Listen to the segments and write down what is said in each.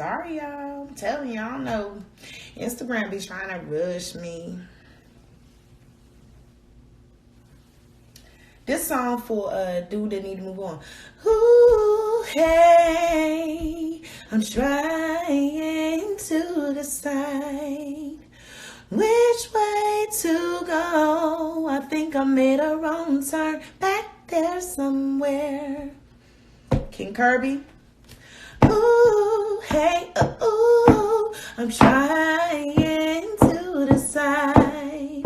Sorry, y'all. I'm telling y'all, know Instagram be trying to rush me. This song for a dude that need to move on. Ooh, hey, I'm trying to decide which way to go. I think I made a wrong turn back there somewhere. King Kirby. Ooh, hey, ooh, I'm trying to decide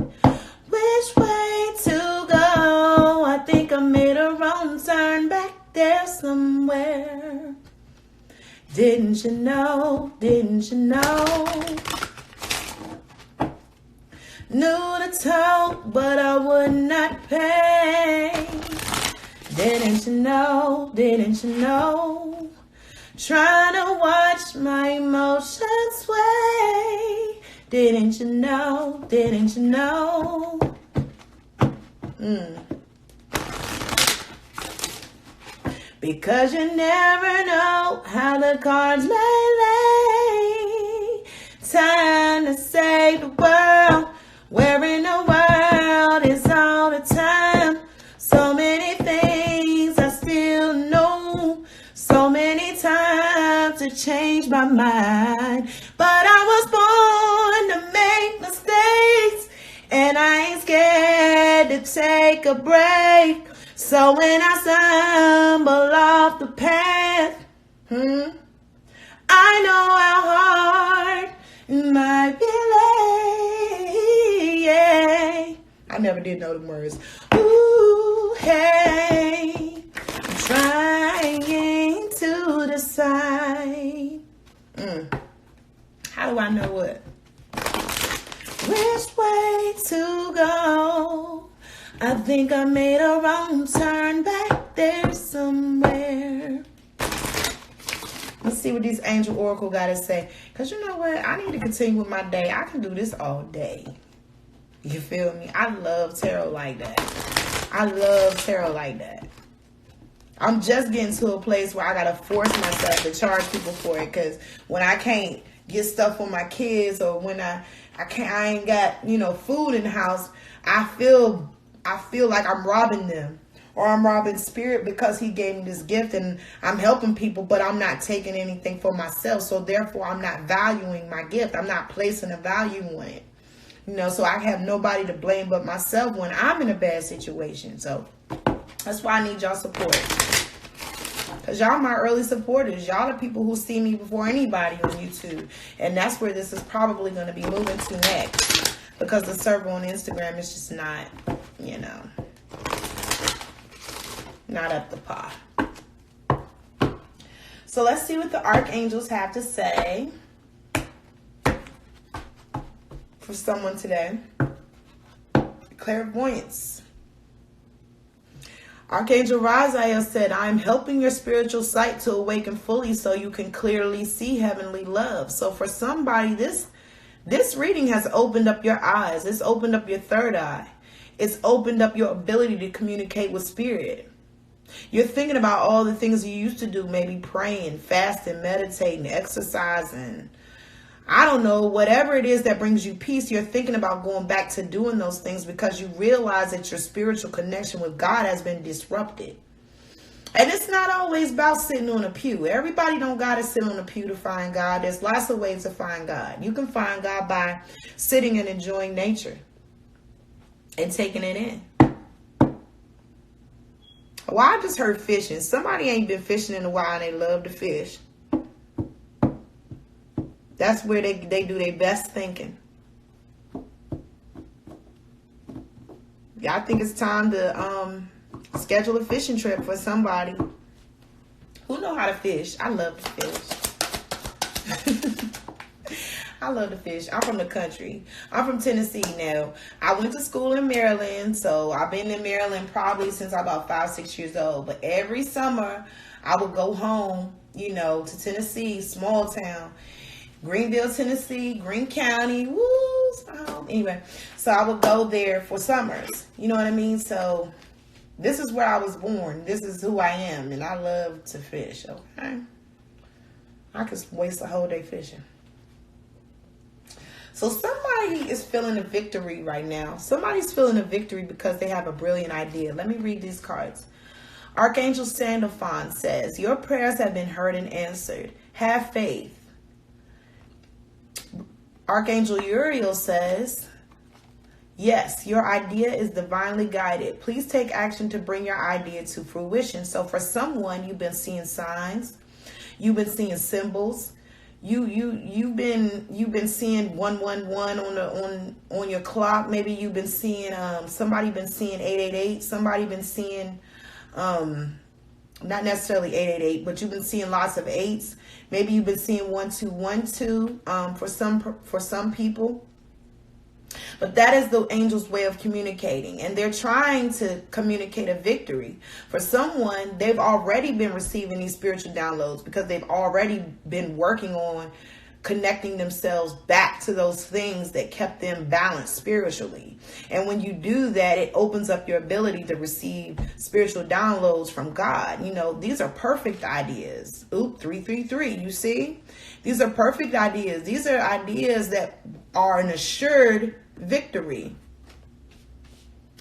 which way to go. I think I made a wrong turn back there somewhere. Didn't you know? Didn't you know? Knew the toll, but I would not pay. Didn't you know? Didn't you know? Trying to watch my emotions sway. Didn't you know? Didn't you know? Because you never know how the cards may lay. Time to save the world. Where in the world is all the time? So many things I still know. So many times to change my mind. But I was born to make mistakes. And I ain't scared to take a break. So when I stumble off the path, I know how hard it might be late. Yeah. I never did know the words. Ooh, hey, I'm trying to decide. How do I know what? Which way to go? I think I made a wrong turn back there somewhere. Let's see what these angel oracle got to say. Because you know what? I need to continue with my day. I can do this all day. You feel me? I love tarot like that. I love tarot like that. I'm just getting to a place where I got to force myself to charge people for it. Because when I can't get stuff for my kids, or when I ain't got, food in the house, I feel like I'm robbing them, or I'm robbing spirit, because he gave me this gift and I'm helping people, but I'm not taking anything for myself. So therefore I'm not valuing my gift. I'm not placing a value on it. So I have nobody to blame but myself when I'm in a bad situation. So that's why I need y'all support. Because y'all my early supporters. Y'all are people who see me before anybody on YouTube. And that's where this is probably going to be moving to next. Because the server on Instagram is just not, not up to par. So let's see what the Archangels have to say for someone today. Clairvoyance. Archangel Raziel said, I am helping your spiritual sight to awaken fully so you can clearly see heavenly love. So for somebody, this reading has opened up your eyes. It's opened up your third eye. It's opened up your ability to communicate with spirit. You're thinking about all the things you used to do, maybe praying, fasting, meditating, exercising. I don't know, whatever it is that brings you peace, you're thinking about going back to doing those things because you realize that your spiritual connection with God has been disrupted. And it's not always about sitting on a pew. Everybody don't got to sit on a pew to find God. There's lots of ways to find God. You can find God by sitting and enjoying nature and taking it in. Well, I just heard fishing. Somebody ain't been fishing in a while and they love to fish. That's where they do their best thinking. Yeah, I think it's time to schedule a fishing trip for somebody who know how to fish. I love to fish. I love to fish. I'm from the country. I'm from Tennessee now. I went to school in Maryland, so I've been in Maryland probably since I'm about 5-6 years old. But every summer, I would go home, to Tennessee, small town. Greenville, Tennessee, Greene County, anyway, so I would go there for summers, you know what I mean? So this is where I was born. This is who I am, and I love to fish, okay? I could waste a whole day fishing. So somebody is feeling a victory right now. Somebody's feeling a victory because they have a brilliant idea. Let me read these cards. Archangel Sandalphon says, your prayers have been heard and answered. Have faith. Archangel Uriel says, yes, your idea is divinely guided. Please take action to bring your idea to fruition. So for someone, you've been seeing signs. You've been seeing symbols. You've been seeing 111 on your clock. Maybe you've been seeing somebody been seeing 888. Somebody been seeing not necessarily 888, but you've been seeing lots of eights. Maybe you've been seeing 1212 for some people. But that is the angel's way of communicating, and they're trying to communicate a victory. For someone, they've already been receiving these spiritual downloads because they've already been working on connecting themselves back to those things that kept them balanced spiritually. And when you do that, it opens up your ability to receive spiritual downloads from God. You know, these are perfect ideas. Oop, 333, you see? These are perfect ideas. These are ideas that are an assured victory.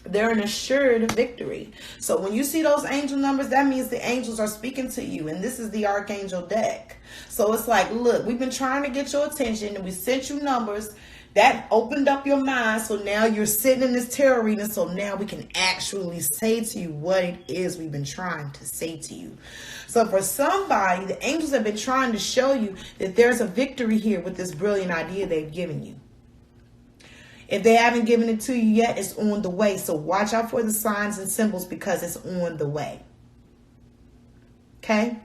They're an assured victory. So when you see those angel numbers, that means the angels are speaking to you. And this is the Archangel deck. So it's like, look, we've been trying to get your attention and we sent you numbers. That opened up your mind. So now you're sitting in this tarot reading. So now we can actually say to you what it is we've been trying to say to you. So for somebody, the angels have been trying to show you that there's a victory here with this brilliant idea they've given you. If they haven't given it to you yet, it's on the way. So watch out for the signs and symbols because it's on the way. Okay?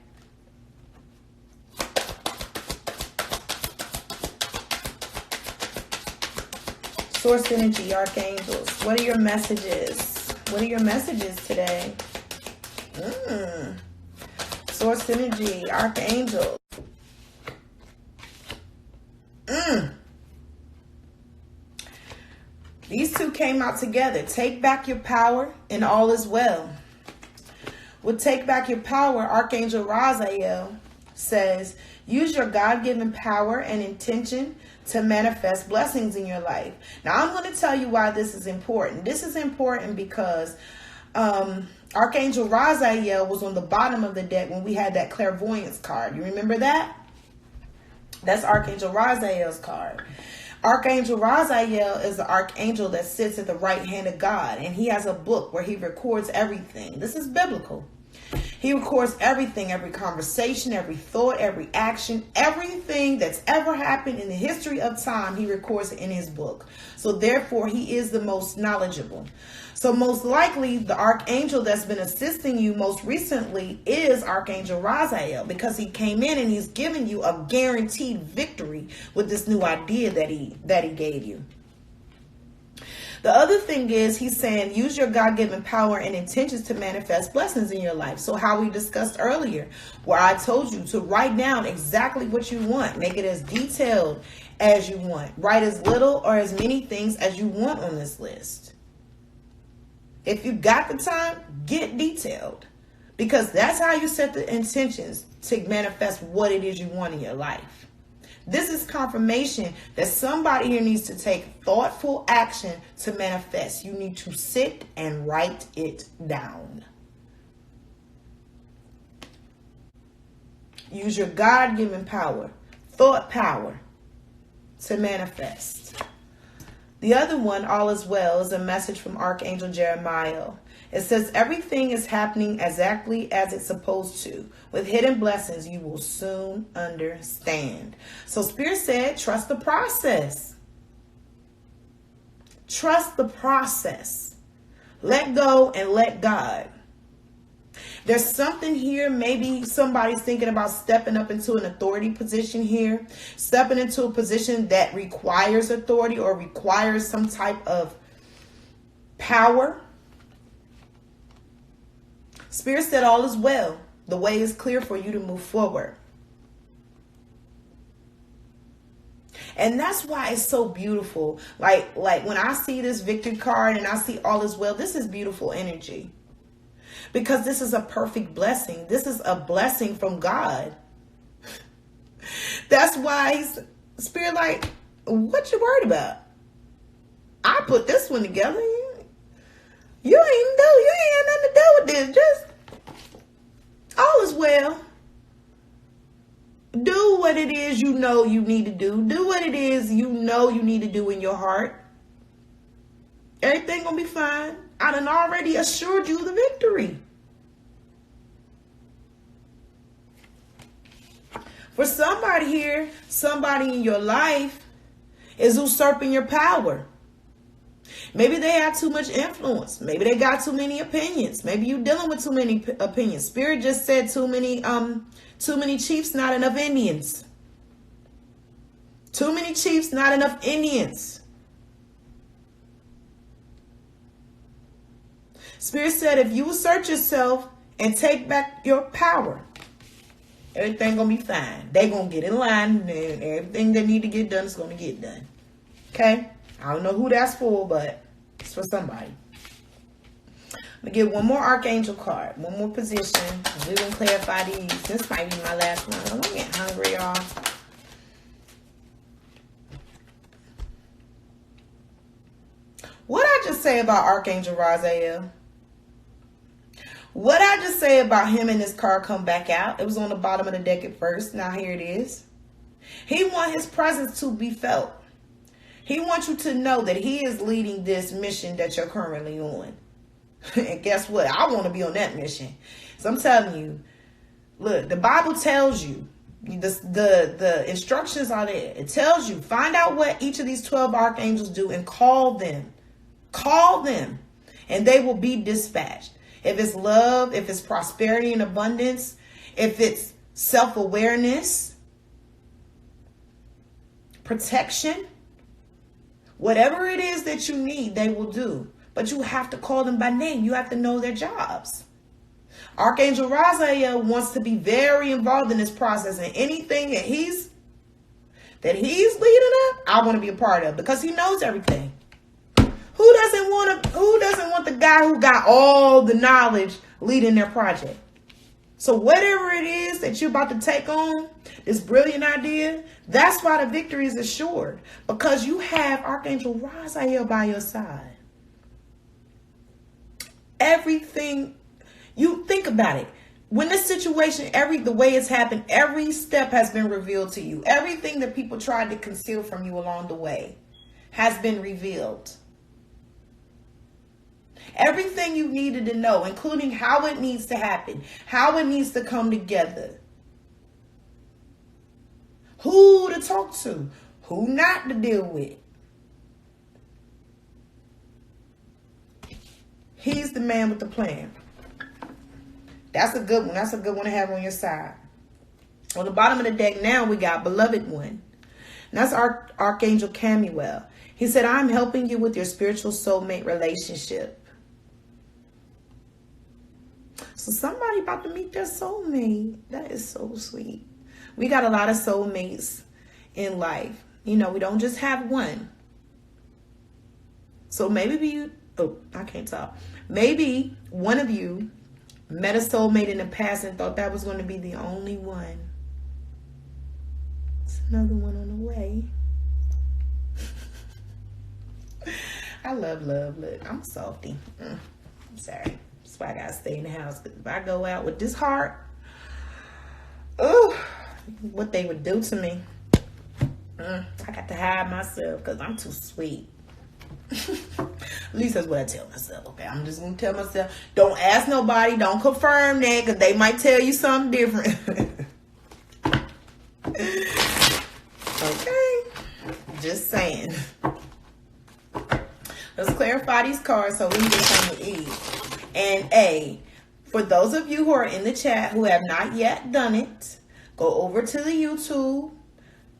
Source energy, archangels. What are your messages? What are your messages today? Source energy, archangels. These two came out together. Take back your power and all is well. With take back your power, Archangel Raziel says, use your God-given power and intention to manifest blessings in your life. Now, I'm going to tell you why this is important. This is important because Archangel Raziel was on the bottom of the deck when we had that clairvoyance card. You remember that? That's Archangel Raziel's card. Archangel Raziel is the archangel that sits at the right hand of God, and he has a book where he records everything. This is biblical. He records everything, every conversation, every thought, every action, everything that's ever happened in the history of time, he records it in his book. So therefore, he is the most knowledgeable. So most likely, the archangel that's been assisting you most recently is Archangel Raziel, because he came in and he's giving you a guaranteed victory with this new idea that he gave you. The other thing is he's saying use your God-given power and intentions to manifest blessings in your life. So how we discussed earlier, where I told you to write down exactly what you want. Make it as detailed as you want. Write as little or as many things as you want on this list. If you got the time, get detailed. Because that's how you set the intentions to manifest what it is you want in your life. This is confirmation that somebody here needs to take thoughtful action to manifest. You need to sit and write it down. Use your God-given power, thought power, to manifest. The other one, all is well, is a message from Archangel Jeremiah. It says, everything is happening exactly as it's supposed to. With hidden blessings, you will soon understand. So Spirit said, trust the process. Trust the process. Let go and let God. There's something here. Maybe somebody's thinking about stepping up into an authority position here. Stepping into a position that requires authority or requires some type of power. Spirit said all is well. The way is clear for you to move forward. And that's why it's so beautiful. Like when I see this victory card and I see all is well, this is beautiful energy. Because this is a perfect blessing. This is a blessing from God. That's why he's Spirit like, what you worried about? I put this one together. You ain't had nothing to do with this. Just all is well. Do what it is you know you need to do. Do what it is you know you need to do in your heart. Everything gonna be fine. I done already assured you the victory. For somebody here, somebody in your life is usurping your power. Maybe they have too much influence. Maybe they got too many opinions. Maybe you're dealing with too many opinions. Spirit just said too many chiefs, not enough Indians. Too many chiefs, not enough Indians. Spirit said if you assert yourself and take back your power, everything gonna be fine. They gonna get in line, and everything they need to get done is gonna get done. Okay? I don't know who that's for, but it's for somebody. I'm gonna get one more Archangel card, one more position. We're gonna clarify these. This might be my last one. I'm getting hungry, y'all. What I just say about Archangel Raziel? What I just say about him and his card come back out? It was on the bottom of the deck at first. Now here it is. He wants his presence to be felt. He wants you to know that he is leading this mission that you're currently on. And guess what? I want to be on that mission. So I'm telling you, look, the Bible tells you, the instructions are there. It tells you, find out what each of these 12 archangels do and call them. Call them, and they will be dispatched. If it's love, if it's prosperity and abundance, if it's self-awareness, protection, whatever it is that you need, they will do. But you have to call them by name. You have to know their jobs. Archangel Raziel wants to be very involved in this process, and anything that he's leading up, I want to be a part of, because he knows everything. Who doesn't want the guy who got all the knowledge leading their project? So whatever it is that you're about to take on, this brilliant idea, that's why the victory is assured. Because you have Archangel Raziel by your side. Everything, you think about it. When this situation, the way it's happened, every step has been revealed to you. Everything that people tried to conceal from you along the way has been revealed. Everything you needed to know, including how it needs to happen, how it needs to come together, who to talk to, who not to deal with. He's the man with the plan. That's a good one. That's a good one to have on your side. On the bottom of the deck now, we got Beloved One. And that's Archangel Camuel. He said, I'm helping you with your spiritual soulmate relationship. So somebody about to meet their soulmate. That is so sweet. We got a lot of soulmates in life. You know, we don't just have one. So maybe I can't talk. Maybe one of you met a soulmate in the past and thought that was going to be the only one. It's another one on the way. I love. Look, I'm softy. I'm sorry. That's why I gotta stay in the house. Because if I go out with this heart, what they would do to me. I got to hide myself because I'm too sweet. At least that's what I tell myself. Okay, I'm just gonna tell myself, don't ask nobody, don't confirm that, because they might tell you something different. Okay, just saying. Let's clarify these cards so we can get some to eat. And for those of you who are in the chat who have not yet done it, go over to the YouTube.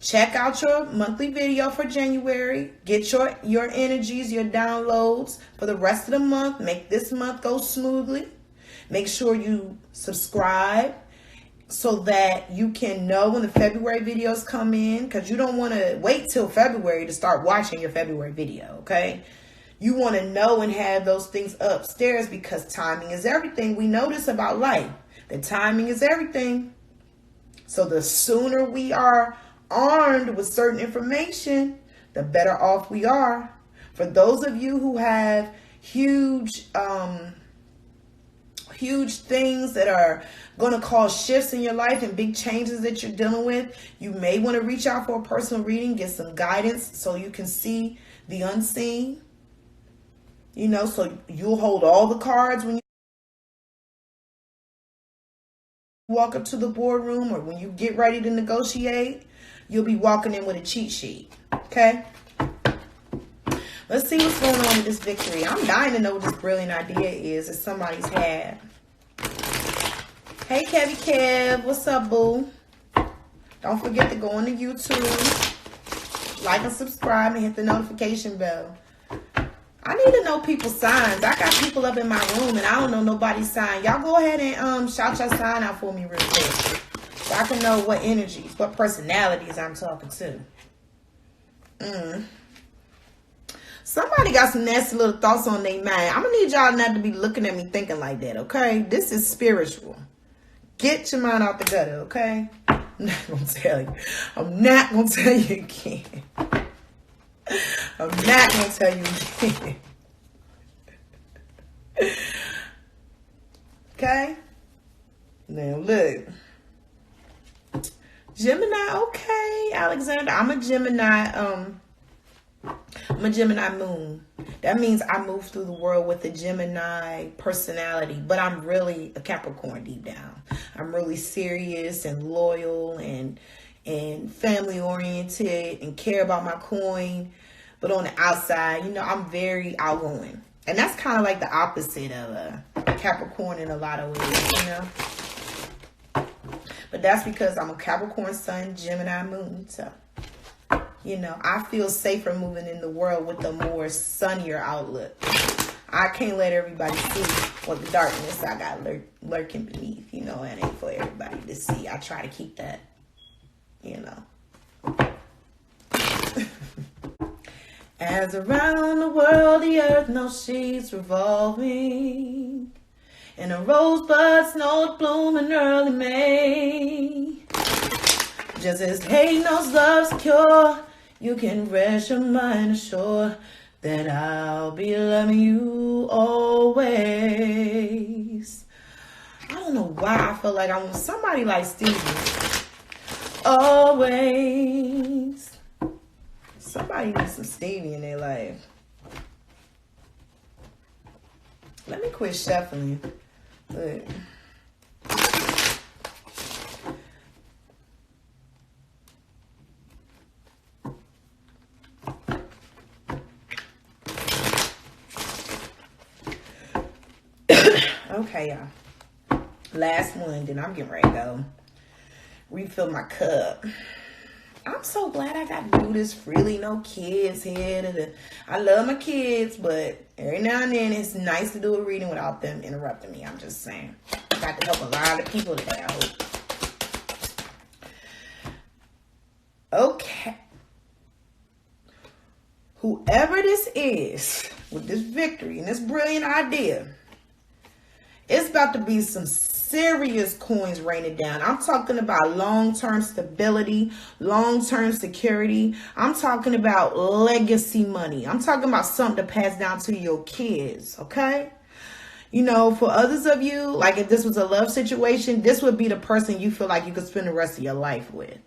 Check out your monthly video for January. Get your energies, your downloads for the rest of the month. Make this month go smoothly. Make sure you subscribe so that you can know when the February videos come in, because you don't want to wait till February to start watching your February video, okay? You want to know and have those things upstairs, because timing is everything. We know this about life, that timing is everything. So the sooner we are armed with certain information, the better off we are. For those of you who have huge things that are going to cause shifts in your life and big changes that you're dealing with, you may want to reach out for a personal reading, get some guidance so you can see the unseen. You know, so you'll hold all the cards when you walk up to the boardroom, or when you get ready to negotiate, you'll be walking in with a cheat sheet. Okay? Let's see what's going on with this victory. I'm dying to know what this brilliant idea is that somebody's had. Hey, Kevy Kev. What's up, boo? Don't forget to go on to YouTube, like and subscribe, and hit the notification bell. I need to know people's signs. I got people up in my room, and I don't know nobody's sign. Y'all go ahead and shout your sign out for me real quick, so I can know what energies, what personalities I'm talking to. Somebody got some nasty little thoughts on their mind. I'm going to need y'all not to be looking at me thinking like that, okay? This is spiritual. Get your mind out the gutter, okay? I'm not going to tell you. I'm not going to tell you again. I'm not going to tell you again. Okay? Now, look. Gemini, okay, Alexander. I'm a Gemini, I'm a Gemini moon. That means I move through the world with a Gemini personality, but I'm really a Capricorn deep down. I'm really serious and loyal and family oriented and care about my coin. But on the outside, you know, I'm very outgoing. And that's kind of like the opposite of a Capricorn in a lot of ways, you know. But that's because I'm a Capricorn sun, Gemini moon, so... You know, I feel safer moving in the world with a more sunnier outlook. I can't let everybody see what the darkness I got lurking beneath. You know, it ain't for everybody to see. I try to keep that, you know. As around the world, the earth knows she's revolving. And a rosebud snows bloom in early May. Just as hate knows love's cure, you can rest your mind assured that I'll be loving you always. I don't know why I feel like I want somebody like Stevie. Always. Somebody needs some Stevie in their life. Let me quit shuffling. Look. Okay, y'all. Last one, then I'm getting ready to go. Refill my cup. I'm so glad I got to do this freely. No kids here. I love my kids, but every now and then it's nice to do a reading without them interrupting me. I'm just saying. I got to help a lot of people today, I hope. Okay. Whoever this is with this victory and this brilliant idea, it's about to be some serious coins raining down. I'm talking about long-term stability, long-term security. I'm talking about legacy money. I'm talking about something to pass down to your kids, okay? You know, for others of you, like if this was a love situation, this would be the person you feel like you could spend the rest of your life with.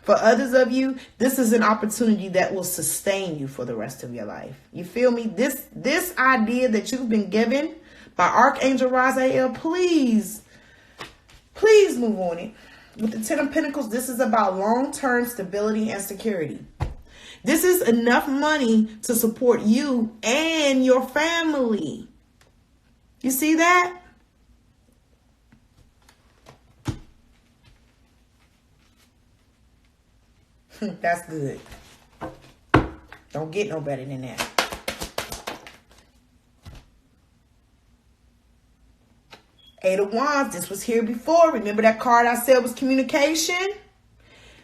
For others of you, this is an opportunity that will sustain you for the rest of your life. You feel me? This idea that you've been given by Archangel Raziel, please move on it. With the Ten of Pentacles, this is about long-term stability and security. This is enough money to support you and your family. You see that? That's good. Don't get no better than that. Eight of Wands, this was here before. Remember that card I said was communication?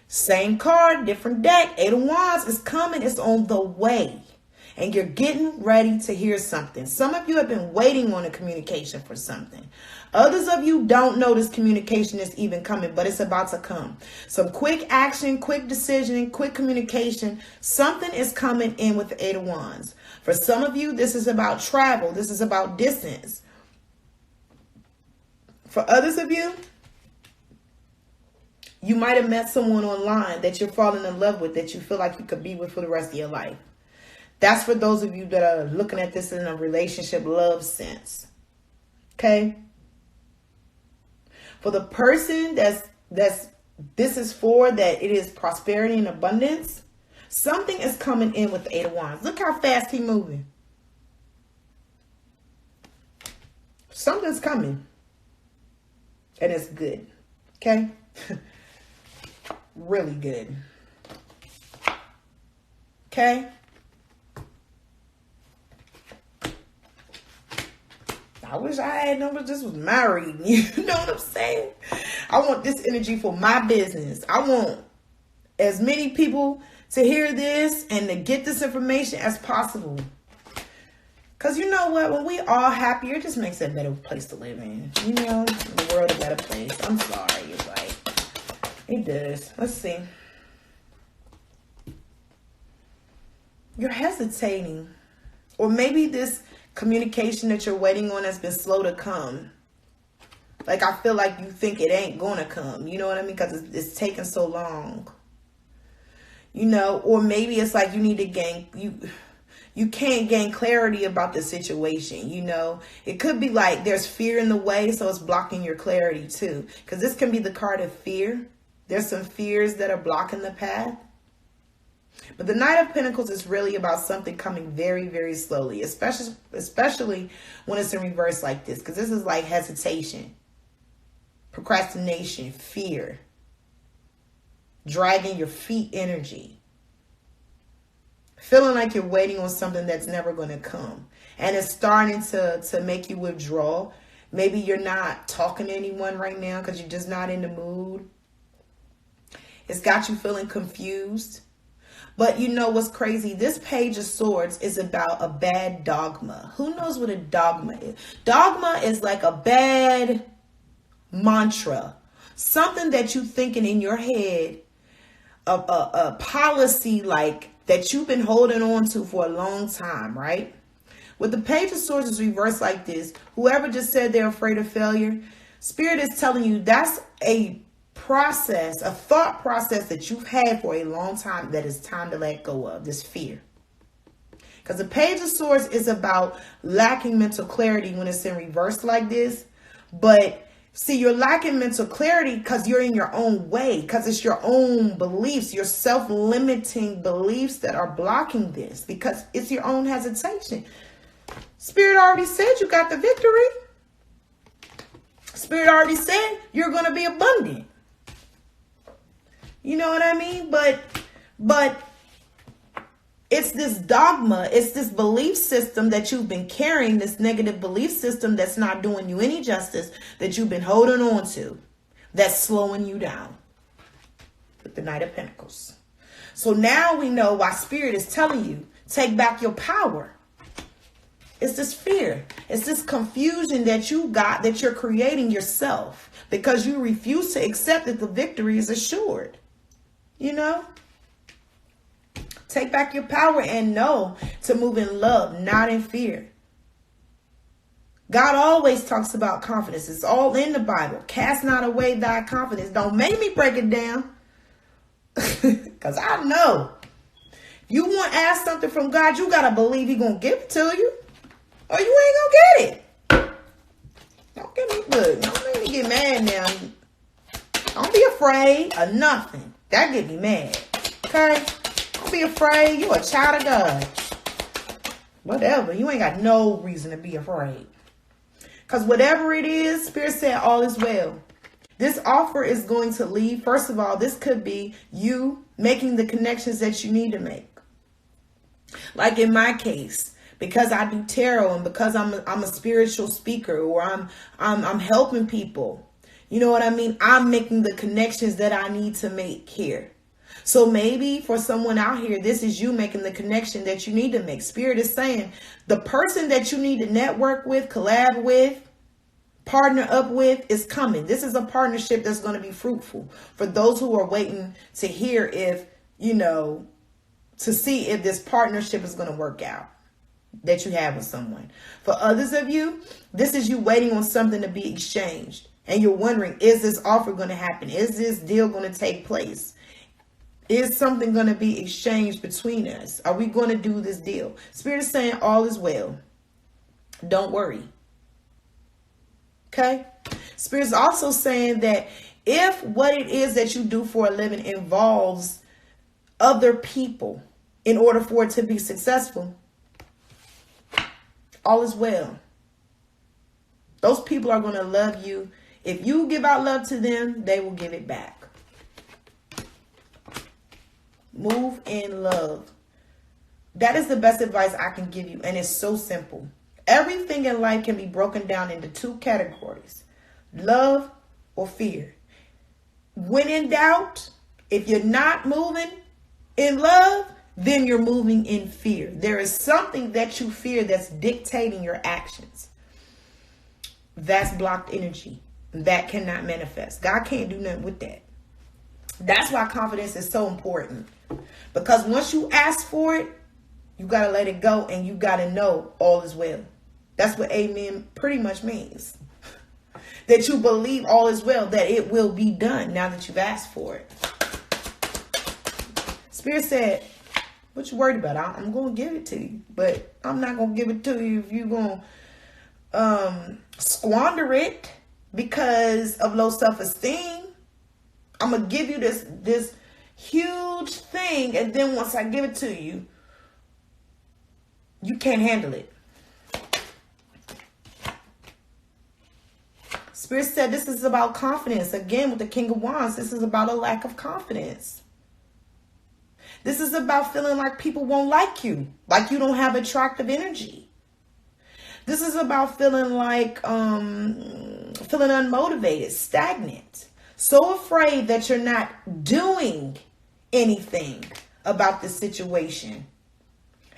Same card, different deck. Eight of Wands is coming. It's on the way. and you're getting ready to hear something. Some of you have been waiting on a communication for something. Others of you don't know this communication is even coming, but it's about to come. Some quick action, quick decision, quick communication. Something is coming in with the Eight of Wands. For some of you, this is about travel. This is about distance. For others of you, you might have met someone online that you're falling in love with, that you feel like you could be with for the rest of your life. That's for those of you that are looking at this in a relationship love sense. Okay? For the person this is for, that it is prosperity and abundance, something is coming in with the Eight of Wands. Look how fast he's moving. Something's coming. And it's good. Okay? Really good. Okay? I wish I had numbers. This was married. You know what I'm saying? I want this energy for my business. I want as many people to hear this and to get this information as possible. Because you know what? When we all happy, it just makes it a better place to live in. You know, the world a better place. I'm sorry. It's like, it does. Let's see. You're hesitating. Or maybe this communication that you're waiting on has been slow to come. Like, I feel like you think it ain't gonna come. You know what I mean? Because it's taking so long. You know, or maybe it's like you need to gain, you can't gain clarity about the situation. You know, it could be like there's fear in the way, so it's blocking your clarity too. Because this can be the card of fear. There's some fears that are blocking the path. But the Knight of Pentacles is really about something coming very, very slowly, especially when it's in reverse like this, because this is like hesitation, procrastination, fear, dragging your feet energy, feeling like you're waiting on something that's never going to come, and it's starting to make you withdraw. Maybe you're not talking to anyone right now because you're just not in the mood. It's got you feeling confused. But you know what's crazy? This Page of Swords is about a bad dogma. Who knows what a dogma is? Dogma is like a bad mantra. Something that you thinking in your head, a policy like that you've been holding on to for a long time, right? With the Page of Swords is reversed like this. Whoever just said they're afraid of failure, Spirit is telling you that's a process, a thought process that you've had for a long time that is time to let go of, this fear. Because the Page of Swords is about lacking mental clarity when it's in reverse like this. But see, you're lacking mental clarity because you're in your own way, because it's your own beliefs, your self-limiting beliefs that are blocking this, because it's your own hesitation. Spirit already said you got the victory. Spirit already said you're going to be abundant. You know what I mean? But it's this dogma, it's this belief system that you've been carrying, this negative belief system that's not doing you any justice, that you've been holding on to, that's slowing you down. With the Knight of Pentacles. So now we know why Spirit is telling you, take back your power. It's this fear. It's this confusion that you got, that you're creating yourself because you refuse to accept that the victory is assured. You know? Take back your power and know to move in love, not in fear. God always talks about confidence. It's all in the Bible. Cast not away thy confidence. Don't make me break it down. Because I know. You want to ask something from God, you got to believe He's going to give it to you. Or you ain't going to get it. Don't get me good. Don't make me get mad now. Don't be afraid of nothing. That get me mad. Okay? Don't be afraid. You're a child of God. Whatever. You ain't got no reason to be afraid. Because whatever it is, Spirit said all is well. This offer is going to lead. First of all, this could be you making the connections that you need to make. Like in my case, because I do tarot and because I'm a spiritual speaker, or I'm helping people. You know what I mean? I'm making the connections that I need to make here. So maybe for someone out here, this is you making the connection that you need to make. Spirit is saying the person that you need to network with, collab with, partner up with is coming. This is a partnership that's going to be fruitful. For those who are waiting to hear if, to see if this partnership is going to work out that you have with someone. For others of you, this is you waiting on something to be exchanged. And you're wondering, is this offer going to happen? Is this deal going to take place? Is something going to be exchanged between us? Are we going to do this deal? Spirit is saying all is well. Don't worry. Okay? Spirit is also saying that if what it is that you do for a living involves other people in order for it to be successful, all is well. Those people are going to love you. If you give out love to them, they will give it back. Move in love. That is the best advice I can give you. And it's so simple. Everything in life can be broken down into two categories. Love or fear. When in doubt, if you're not moving in love, then you're moving in fear. There is something that you fear that's dictating your actions. That's blocked energy. That cannot manifest. God can't do nothing with that. That's why confidence is so important. Because once you ask for it, you got to let it go and you got to know all is well. That's what amen pretty much means. That you believe all is well, that it will be done now that you've asked for it. Spirit said, what you worried about? I'm going to give it to you, but I'm not going to give it to you if you're going to squander it because of low self-esteem. I'm going to give you this huge thing, and then once I give it to you, you can't handle it. Spirit said this is about confidence. Again, with the King of Wands, this is about a lack of confidence. This is about feeling like people won't like you don't have attractive energy. This is about feeling like feeling unmotivated, stagnant, so afraid that you're not doing anything about the situation.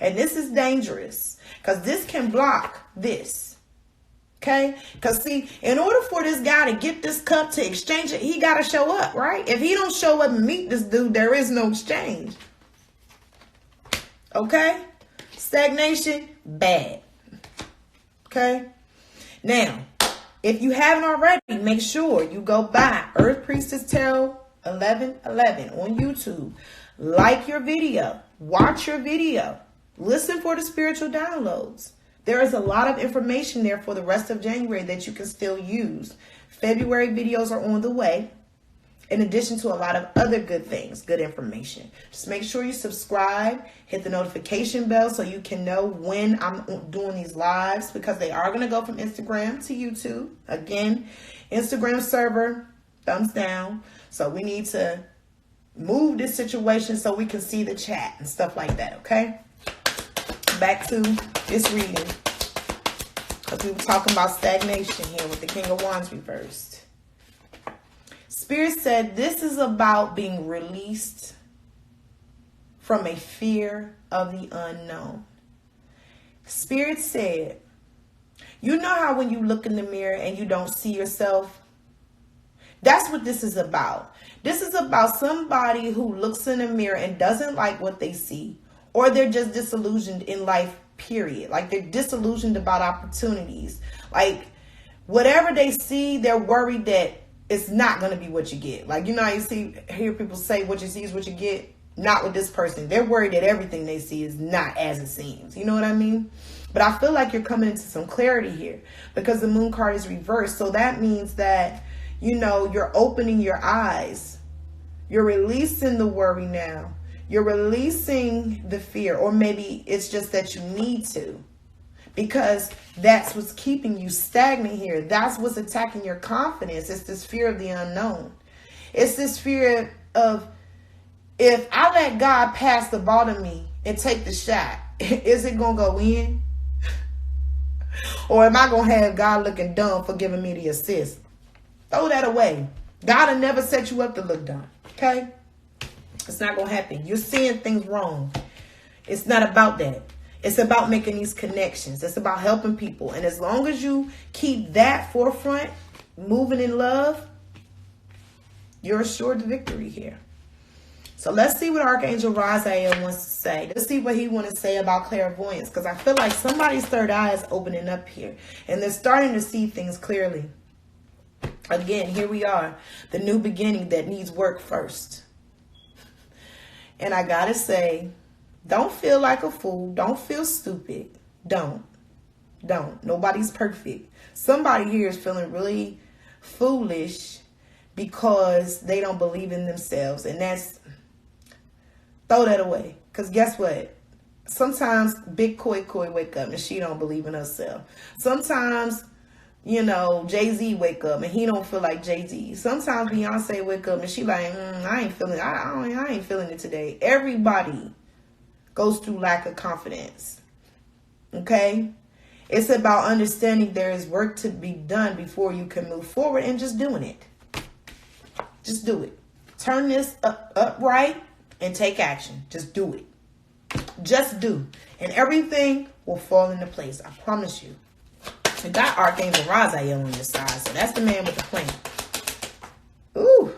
And this is dangerous because this can block this. Okay? Because see, in order for this guy to get this cup to exchange it, he got to show up, right? If he don't show up and meet this dude, there is no exchange. Okay? Stagnation, bad. Okay? Now, if you haven't already, make sure you go by Earth Priestess Tarot 1111 on YouTube. Like your video. Watch your video. Listen for the spiritual downloads. There is a lot of information there for the rest of January that you can still use. February videos are on the way. In addition to a lot of other good things, good information. Just make sure you subscribe, hit the notification bell so you can know when I'm doing these lives, because they are going to go from Instagram to YouTube. Again, Instagram server, thumbs down. So we need to move this situation so we can see the chat and stuff like that, okay? Back to this reading, because we were talking about stagnation here with the King of Wands reversed. Spirit said this is about being released from a fear of the unknown. Spirit said, you know how when you look in the mirror and you don't see yourself? That's what this is about. This is about somebody who looks in the mirror and doesn't like what they see, or they're just disillusioned in life, period. Like they're disillusioned about opportunities. Like whatever they see, they're worried that it's not going to be what you get. Like, you know how hear people say what you see is what you get? Not with this person. They're worried that everything they see is not as it seems. You know what I mean? But I feel like you're coming into some clarity here because the moon card is reversed. So that means that, you're opening your eyes. You're releasing the worry now. You're releasing the fear, or maybe it's just that you need to, because that's what's keeping you stagnant here. That's what's attacking your confidence. It's this fear of the unknown. It's this fear of, if I let God pass the ball to me and take the shot, is it going to go in? Or am I going to have God looking dumb for giving me the assist? Throw that away. God will never set you up to look dumb. Okay? It's not going to happen. You're seeing things wrong. It's not about that. It's about making these connections. It's about helping people. And as long as you keep that forefront, moving in love, you're assured the victory here. So let's see what Archangel Raziel wants to say. Let's see what he wants to say about clairvoyance. Because I feel like somebody's third eye is opening up here. And they're starting to see things clearly. Again, here we are. The new beginning that needs work first. And I got to say, don't feel like a fool. Don't feel stupid. Don't. Nobody's perfect. Somebody here is feeling really foolish because they don't believe in themselves. And that's, throw that away. Because guess what? Sometimes Big Koi wake up and she don't believe in herself. Sometimes, you know, Jay-Z wake up and he don't feel like Jay-Z. Sometimes Beyonce wake up and she like, I ain't feeling it today. Everybody goes through lack of confidence. Okay? It's about understanding there is work to be done before you can move forward and just doing it. Just do it. Turn this upright and take action. Just do it. Just do. And everything will fall into place. I promise you. You got Archangel Raziel on your side. So that's the man with the plan. Ooh.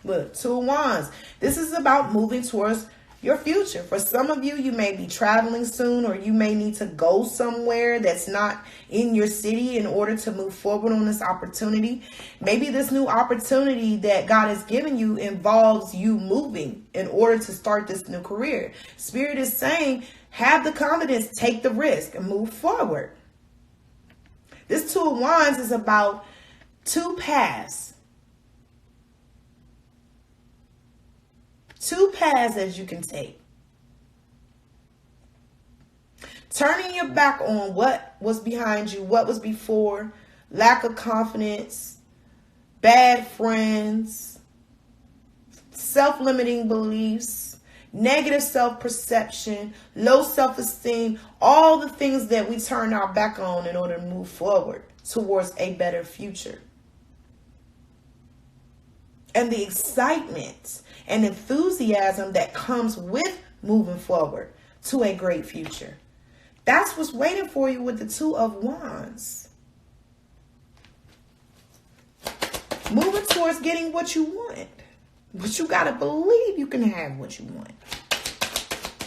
Look, 2 of Wands. This is about moving towards your future. For some of you, you may be traveling soon, or you may need to go somewhere that's not in your city in order to move forward on this opportunity. Maybe this new opportunity that God has given you involves you moving in order to start this new career. Spirit is saying, have the confidence, take the risk, and move forward. This 2 of Wands is about 2 paths. 2 paths that you can take. Turning your back on what was behind you, what was before, lack of confidence, bad friends, self-limiting beliefs, negative self-perception, low self-esteem, all the things that we turn our back on in order to move forward towards a better future. And the excitement and enthusiasm that comes with moving forward to a great future. That's what's waiting for you with the 2 of Wands. Moving towards getting what you want. But you got to believe you can have what you want.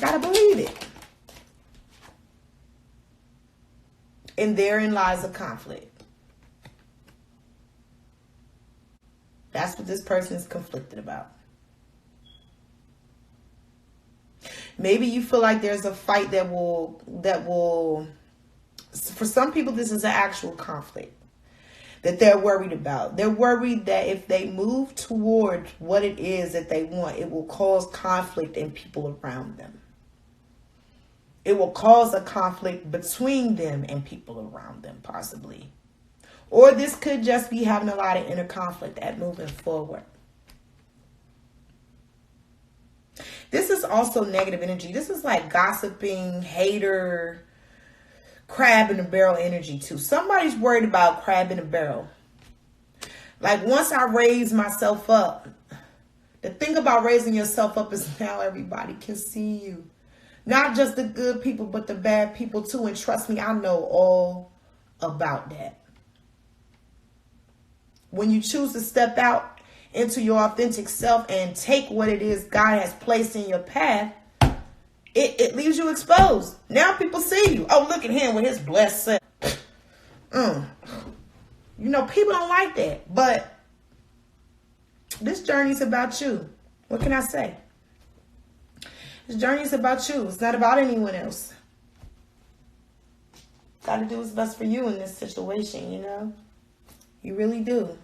Got to believe it. And therein lies a conflict. That's what this person is conflicted about. Maybe you feel like there's a fight that will, for some people, this is an actual conflict that they're worried about. They're worried that if they move toward what it is that they want, it will cause conflict in people around them. It will cause a conflict between them and people around them, possibly. Or this could just be having a lot of inner conflict at moving forward. This is also negative energy. This is like gossiping, hater, crab in a barrel energy too. Somebody's worried about crab in a barrel. Like once I raise myself up, the thing about raising yourself up is now everybody can see you. Not just the good people, but the bad people too. And trust me, I know all about that. When you choose to step out into your authentic self and take what it is God has placed in your path, it leaves you exposed. Now people see you. Oh, look at him with his blessed self. You know, people don't like that. But this journey is about you. What can I say? This journey is about you. It's not about anyone else. Got to do what's best for you in this situation, you know? You really do.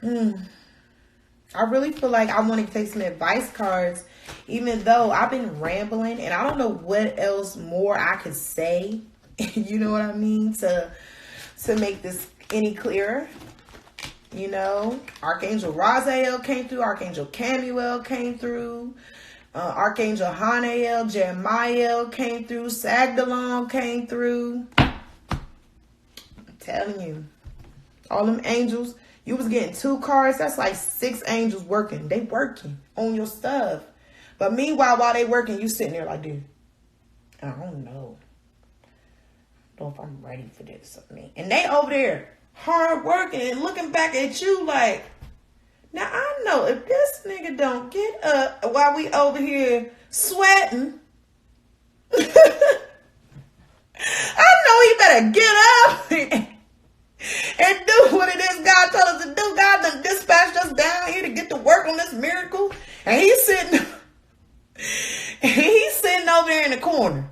I really feel like I want to take some advice cards, even though I've been rambling and I don't know what else more I could say. You know what I mean? To make this any clearer. You know, Archangel Raziel came through. Archangel Camuel came through. Archangel Hanael, Jeremiah came through. Sagdalon came through. I'm telling you. All them angels. You was getting 2 cards. That's like 6 angels working. They working on your stuff. But meanwhile, while they working, you sitting there like, dude, I don't know. I don't know if I'm ready for this. And they over there hard working and looking back at you like, now I know if this nigga don't get up while we over here sweating, I know he better get up and do what it is God told us to do. God done dispatched us down here to get to work on this miracle. And he's sitting over there in the corner,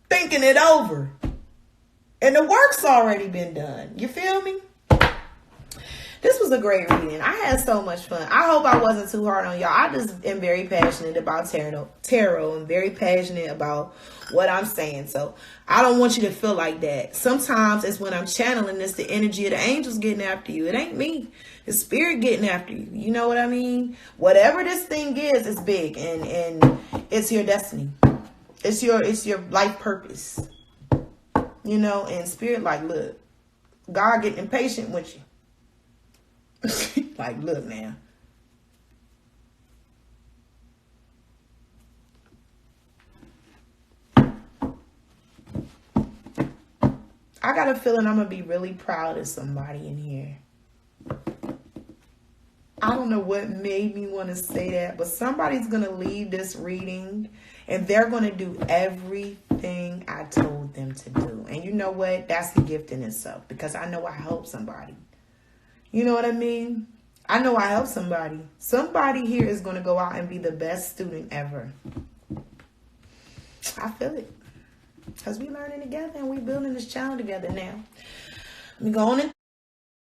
thinking it over. And the work's already been done. You feel me? This was a great reading. I had so much fun. I hope I wasn't too hard on y'all. I just am very passionate about tarot and very passionate about what I'm saying. So I don't want you to feel like that. Sometimes it's when I'm channeling this, the energy of the angels getting after you. It ain't me. The spirit getting after you. You know what I mean? Whatever this thing is, it's big and it's your destiny. It's your life purpose. You know, and spirit like, look, God getting impatient with you. Like, look, man. I got a feeling I'm going to be really proud of somebody in here. I don't know what made me want to say that, but somebody's going to leave this reading and they're going to do everything I told them to do. And you know what? That's a gift in itself because I know I helped somebody. You know what I mean? I know I helped somebody. Somebody here is going to go out and be the best student ever. I feel it. Because we learning together and we building this channel together now. Let me go on and